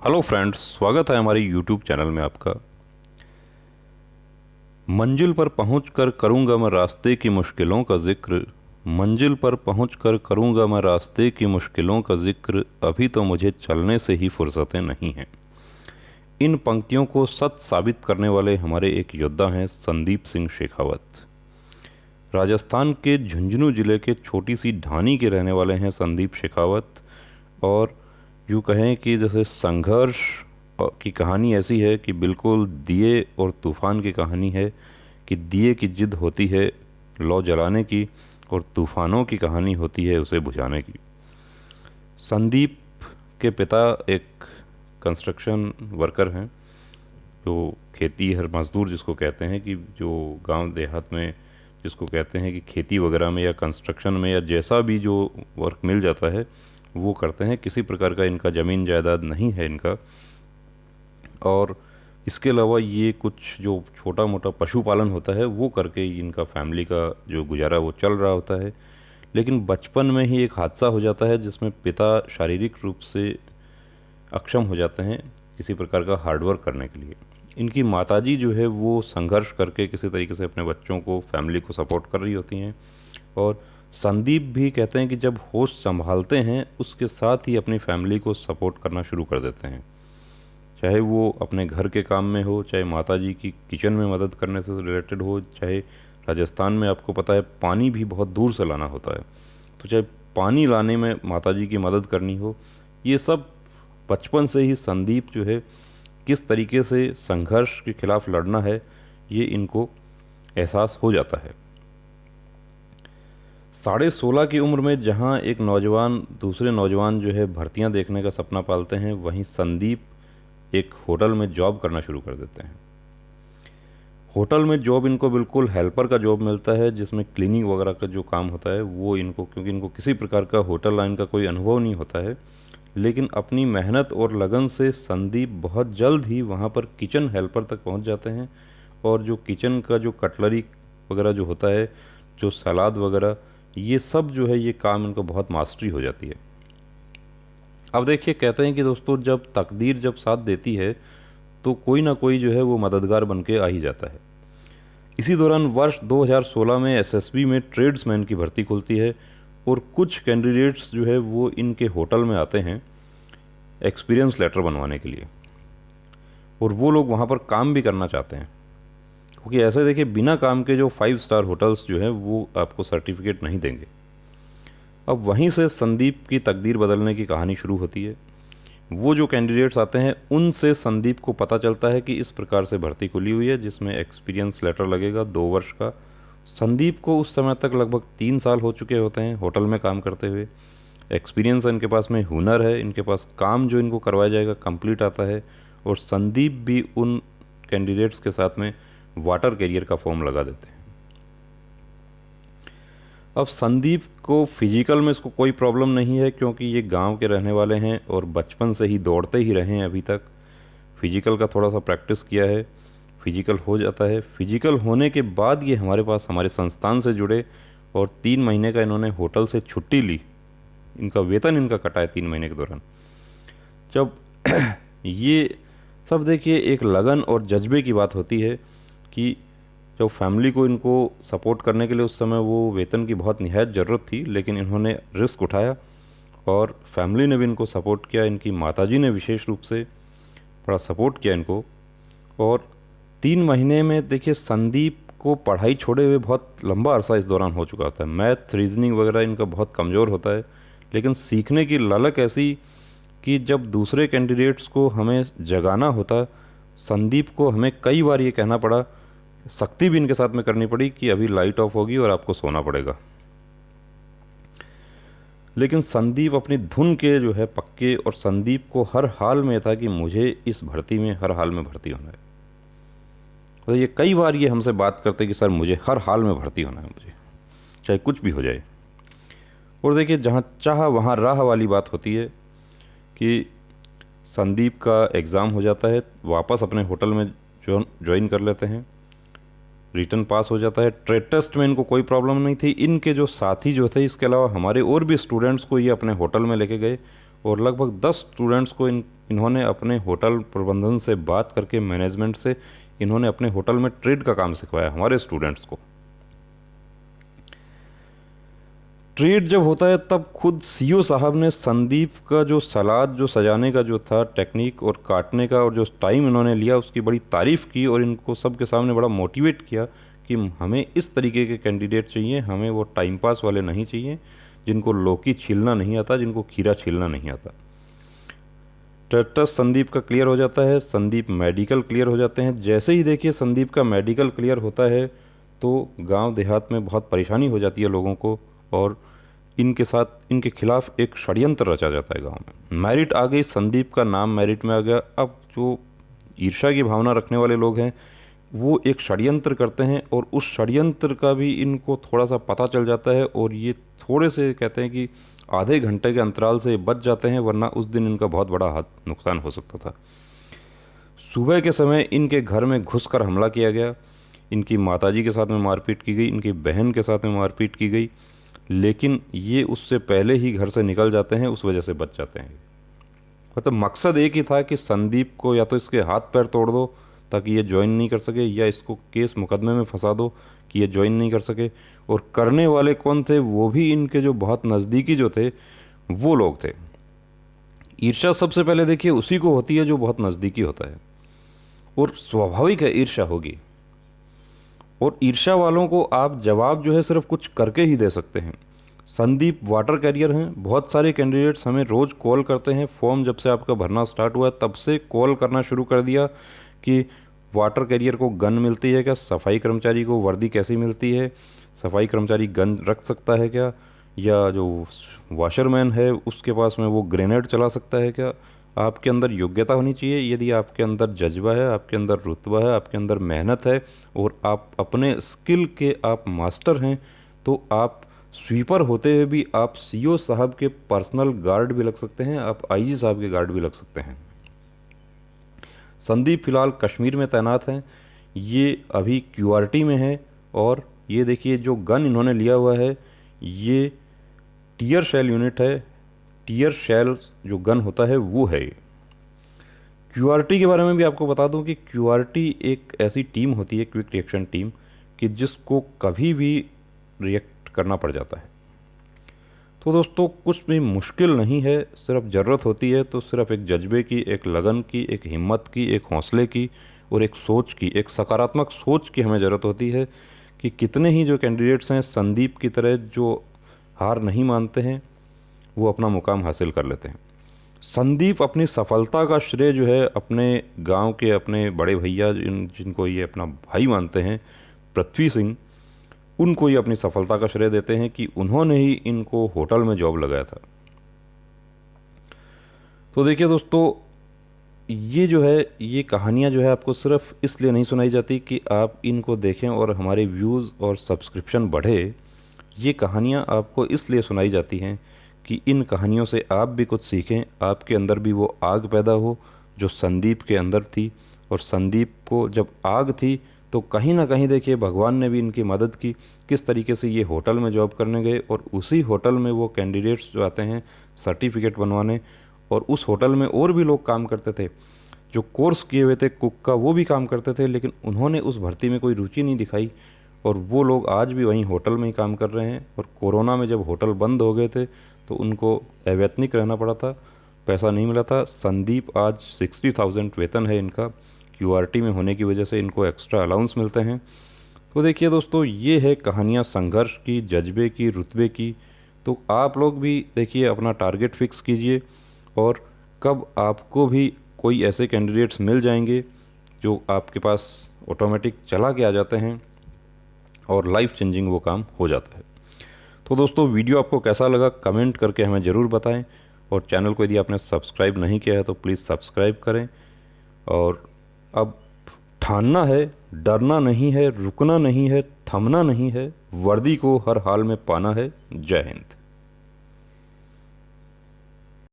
Hello friends, स्वागत है हमारे यूट्यूब चैनल में आपका। मंजिल पर पहुंचकर करूंगा मैं रास्ते की मुश्किलों का जिक्र। मंजिल पर पहुंचकर करूंगा मैं रास्ते की मुश्किलों का जिक्र। अभी तो मुझे चलने से ही फुर्सतें नहीं हैं। इन पंक्तियों को सच साबित करने वाले हमारे एक योद्धा हैं, संदीप सिंह शेखावत। राजस्थान के झुंझुनू जिले के छोटी सी ढानी के रहने वाले हैं संदीप शेखावत। और यूँ कहें कि जैसे संघर्ष की कहानी ऐसी है कि बिल्कुल दिए और तूफ़ान की कहानी है, कि दिए की जिद होती है लौ जलाने की, और तूफ़ानों की कहानी होती है उसे बुझाने की। संदीप के पिता एक कंस्ट्रक्शन वर्कर हैं, जो खेती हर मज़दूर जिसको कहते हैं, कि जो गांव देहात में जिसको कहते हैं कि खेती वगैरह में या कंस्ट्रक्शन में या जैसा भी जो वर्क मिल जाता है वो करते हैं। किसी प्रकार का इनका ज़मीन जायदाद नहीं है इनका। और इसके अलावा ये कुछ जो छोटा मोटा पशुपालन होता है वो करके ही इनका फैमिली का जो गुजारा वो चल रहा होता है। लेकिन बचपन में ही एक हादसा हो जाता है जिसमें पिता शारीरिक रूप से अक्षम हो जाते हैं किसी प्रकार का हार्डवर्क करने के लिए। इनकी माताजी जो है वो संघर्ष करके किसी तरीके से अपने बच्चों को, फैमिली को सपोर्ट कर रही होती हैं। और संदीप भी कहते हैं कि जब होश संभालते हैं उसके साथ ही अपनी फैमिली को सपोर्ट करना शुरू कर देते हैं, चाहे वो अपने घर के काम में हो, चाहे माताजी की किचन में मदद करने से रिलेटेड हो, चाहे राजस्थान में आपको पता है पानी भी बहुत दूर से लाना होता है, तो चाहे पानी लाने में माताजी की मदद करनी हो। ये सब बचपन से ही संदीप जो है किस तरीके से संघर्ष के खिलाफ लड़ना है ये इनको एहसास हो जाता है। 16.5 की उम्र में जहाँ एक नौजवान दूसरे नौजवान जो है भर्तियां देखने का सपना पालते हैं, वहीं संदीप एक होटल में जॉब करना शुरू कर देते हैं। होटल में जॉब इनको बिल्कुल हेल्पर का जॉब मिलता है, जिसमें क्लीनिंग वगैरह का जो काम होता है वो इनको, क्योंकि इनको किसी प्रकार का होटल लाइन का कोई अनुभव नहीं होता है, लेकिन अपनी मेहनत और लगन से संदीप बहुत जल्द ही वहाँ पर किचन हेल्पर तक पहुँच जाते हैं। और जो किचन का जो कटलरी वगैरह जो होता है, जो सलाद वगैरह, ये सब जो है ये काम इनको बहुत मास्टरी हो जाती है। अब देखिए, कहते हैं कि दोस्तों जब तकदीर जब साथ देती है तो कोई ना कोई जो है वो मददगार बन के आ ही जाता है। इसी दौरान वर्ष 2016 में एसएसबी में ट्रेड्समैन की भर्ती खुलती है और कुछ कैंडिडेट्स जो है वो इनके होटल में आते हैं एक्सपीरियंस लेटर बनवाने के लिए, और वो लोग वहाँ पर काम भी करना चाहते हैं, क्योंकि ऐसे देखिए बिना काम के जो 5 स्टार होटल्स जो है वो आपको सर्टिफिकेट नहीं देंगे। अब वहीं से संदीप की तकदीर बदलने की कहानी शुरू होती है। वो जो कैंडिडेट्स आते हैं उनसे संदीप को पता चलता है कि इस प्रकार से भर्ती खुली हुई है जिसमें एक्सपीरियंस लेटर लगेगा 2 वर्ष का। संदीप को उस समय तक लगभग 3 साल हो चुके होते हैं होटल में काम करते हुए। एक्सपीरियंस है इनके पास में, हुनर है इनके पास, काम जो इनको करवाया जाएगा कंप्लीट आता है। और संदीप भी उन कैंडिडेट्स के साथ में वाटर कैरियर का फॉर्म लगा देते हैं। अब संदीप को फिजिकल में इसको कोई प्रॉब्लम नहीं है, क्योंकि ये गांव के रहने वाले हैं और बचपन से ही दौड़ते ही रहे हैं अभी तक। फिजिकल का थोड़ा सा प्रैक्टिस किया है, फिजिकल हो जाता है। फिजिकल होने के बाद ये हमारे पास हमारे संस्थान से जुड़े और 3 महीने का इन्होंने होटल से छुट्टी ली। इनका वेतन इनका कटा है 3 महीने के दौरान। जब ये सब देखिए एक लगन और जज्बे की बात होती है, कि जब फैमिली को इनको सपोर्ट करने के लिए उस समय वो वेतन की बहुत निहायत ज़रूरत थी, लेकिन इन्होंने रिस्क उठाया और फैमिली ने भी इनको सपोर्ट किया। इनकी माताजी ने विशेष रूप से बड़ा सपोर्ट किया इनको। और 3 महीने में देखिए संदीप को पढ़ाई छोड़े हुए बहुत लंबा अरसा इस दौरान हो चुका होता है। मैथ, रीजनिंग वगैरह इनका बहुत कमज़ोर होता है, लेकिन सीखने की ललक ऐसी कि जब दूसरे कैंडिडेट्स को हमें जगाना होता, संदीप को हमें कई बार ये कहना पड़ा, सख्ती भी इनके साथ में करनी पड़ी कि अभी लाइट ऑफ होगी और आपको सोना पड़ेगा। लेकिन संदीप अपनी धुन के जो है पक्के, और संदीप को हर हाल में था कि मुझे इस भर्ती में हर हाल में भर्ती होना है। तो ये कई बार ये हमसे बात करते कि सर मुझे हर हाल में भर्ती होना है, मुझे चाहे कुछ भी हो जाए। और देखिए जहाँ चाह वहाँ राह वाली बात होती है कि संदीप का एग्ज़ाम हो जाता है, वापस अपने होटल में ज्वाइन कर लेते हैं, रिटर्न पास हो जाता है। ट्रेड टेस्ट में इनको कोई प्रॉब्लम नहीं थी। इनके जो साथी जो थे, इसके अलावा हमारे और भी स्टूडेंट्स को ये अपने होटल में लेके गए और लगभग 10 स्टूडेंट्स को इन्होंने अपने होटल प्रबंधन से बात करके, मैनेजमेंट से, इन्होंने अपने होटल में ट्रेड का काम सिखवाया हमारे स्टूडेंट्स को। ट्रेड जब होता है तब खुद सीईओ साहब ने संदीप का जो सलाद, जो सजाने का जो था टेक्निक और काटने का और जो टाइम इन्होंने लिया, उसकी बड़ी तारीफ़ की और इनको सबके सामने बड़ा मोटिवेट किया कि हमें इस तरीके के कैंडिडेट चाहिए, हमें वो टाइम पास वाले नहीं चाहिए जिनको लौकी छीलना नहीं आता, जिनको खीरा छीलना नहीं आता। टेस्ट संदीप का क्लियर हो जाता है, संदीप मेडिकल क्लियर हो जाते हैं। जैसे ही देखिए संदीप का मेडिकल क्लियर होता है तो गांव देहात में बहुत परेशानी हो जाती है लोगों को, और इनके साथ, इनके खिलाफ एक षड्यंत्र रचा जाता है गांव में। मेरिट आ गई, संदीप का नाम मेरिट में आ गया। अब जो ईर्ष्या की भावना रखने वाले लोग हैं वो एक षड्यंत्र करते हैं, और उस षड्यंत्र का भी इनको थोड़ा सा पता चल जाता है, और ये थोड़े से कहते हैं कि आधे घंटे के अंतराल से बच जाते हैं, वरना उस दिन इनका बहुत बड़ा नुकसान हो सकता था। सुबह के समय इनके घर में घुसकर हमला किया गया, इनकी माताजी के साथ में मारपीट की गई, इनकी बहन के साथ में मारपीट की गई, लेकिन ये उससे पहले ही घर से निकल जाते हैं, उस वजह से बच जाते हैं। मतलब मकसद एक ही था कि संदीप को या तो इसके हाथ पैर तोड़ दो ताकि ये ज्वाइन नहीं कर सके, या इसको केस मुकदमे में फंसा दो कि ये ज्वाइन नहीं कर सके। और करने वाले कौन थे? वो भी इनके जो बहुत नज़दीकी जो थे वो लोग थे। ईर्ष्या सबसे पहले देखिए उसी को होती है जो बहुत नज़दीकी होता है, और स्वाभाविक है ईर्ष्या होगी। और ईर्ष्या वालों को आप जवाब जो है सिर्फ कुछ करके ही दे सकते हैं। संदीप वाटर कैरियर हैं, बहुत सारे कैंडिडेट्स हमें रोज़ कॉल करते हैं। फॉर्म जब से आपका भरना स्टार्ट हुआ तब से कॉल करना शुरू कर दिया कि वाटर कैरियर को गन मिलती है क्या, सफाई कर्मचारी को वर्दी कैसी मिलती है, सफाई कर्मचारी गन रख सकता है क्या, या जो वाशरमैन है उसके पास में वो ग्रेनेड चला सकता है क्या। आपके अंदर योग्यता होनी चाहिए। यदि आपके अंदर जज्बा है, आपके अंदर रुतबा है, आपके अंदर मेहनत है और आप अपने स्किल के आप मास्टर हैं, तो आप स्वीपर होते हुए भी आप सीईओ साहब के पर्सनल गार्ड भी लग सकते हैं, आप आईजी साहब के गार्ड भी लग सकते हैं। संदीप फिलहाल कश्मीर में तैनात हैं, ये अभी क्यूआरटी में है, और ये देखिए जो गन इन्होंने लिया हुआ है ये टीयर शेल यूनिट है। टीयर शेल जो गन होता है वो है ये। क्यूआरटी के बारे में भी आपको बता दूं कि क्यूआरटी एक ऐसी टीम होती है, क्विक रिएक्शन टीम, कि जिसको कभी भी रिएक्ट करना पड़ जाता है। तो दोस्तों कुछ भी मुश्किल नहीं है, सिर्फ ज़रूरत होती है तो सिर्फ एक जज्बे की, एक लगन की, एक हिम्मत की, एक हौसले की और एक सोच की, एक सकारात्मक सोच की हमें ज़रूरत होती है। कि कितने ही जो कैंडिडेट्स हैं संदीप की तरह जो हार नहीं मानते हैं वो अपना मुकाम हासिल कर लेते हैं। संदीप अपनी सफलता का श्रेय जो है अपने गांव के अपने बड़े भैया जिनको ये अपना भाई मानते हैं, पृथ्वी सिंह, उनको ये अपनी सफलता का श्रेय देते हैं कि उन्होंने ही इनको होटल में जॉब लगाया था। तो देखिए दोस्तों, ये जो है ये कहानियाँ जो है आपको सिर्फ इसलिए नहीं सुनाई जाती कि आप इनको देखें और हमारे व्यूज़ और सब्सक्रिप्शन बढ़े। ये कहानियाँ आपको इसलिए सुनाई जाती हैं कि इन कहानियों से आप भी कुछ सीखें, आपके अंदर भी वो आग पैदा हो जो संदीप के अंदर थी। और संदीप को जब आग थी तो कहीं ना कहीं देखिए भगवान ने भी इनकी मदद की। किस तरीके से ये होटल में जॉब करने गए और उसी होटल में वो कैंडिडेट्स जो आते हैं सर्टिफिकेट बनवाने, और उस होटल में और भी लोग काम करते थे जो कोर्स किए हुए थे कुक का, वो भी काम करते थे, लेकिन उन्होंने उस भर्ती में कोई रुचि नहीं दिखाई और वो लोग आज भी वहीं होटल में ही काम कर रहे हैं। और कोरोना में जब होटल बंद हो गए थे तो उनको अवैतनिक रहना पड़ा था, पैसा नहीं मिला था। संदीप आज 60,000 वेतन है इनका, क्यूआरटी में होने की वजह से इनको एक्स्ट्रा अलाउंस मिलते हैं। तो देखिए दोस्तों, ये है कहानियाँ संघर्ष की, जज्बे की, रुतबे की। तो आप लोग भी देखिए अपना टारगेट फिक्स कीजिए, और कब आपको भी कोई ऐसे कैंडिडेट्स मिल जाएंगे जो आपके पास ऑटोमेटिक चला के आ जाते हैं और लाइफ चेंजिंग वो काम हो जाता है। तो दोस्तों, वीडियो आपको कैसा लगा कमेंट करके हमें ज़रूर बताएं, और चैनल को यदि आपने सब्सक्राइब नहीं किया है तो प्लीज़ सब्सक्राइब करें। और अब ठानना है, डरना नहीं है, रुकना नहीं है, थमना नहीं है, वर्दी को हर हाल में पाना है। जय हिंद।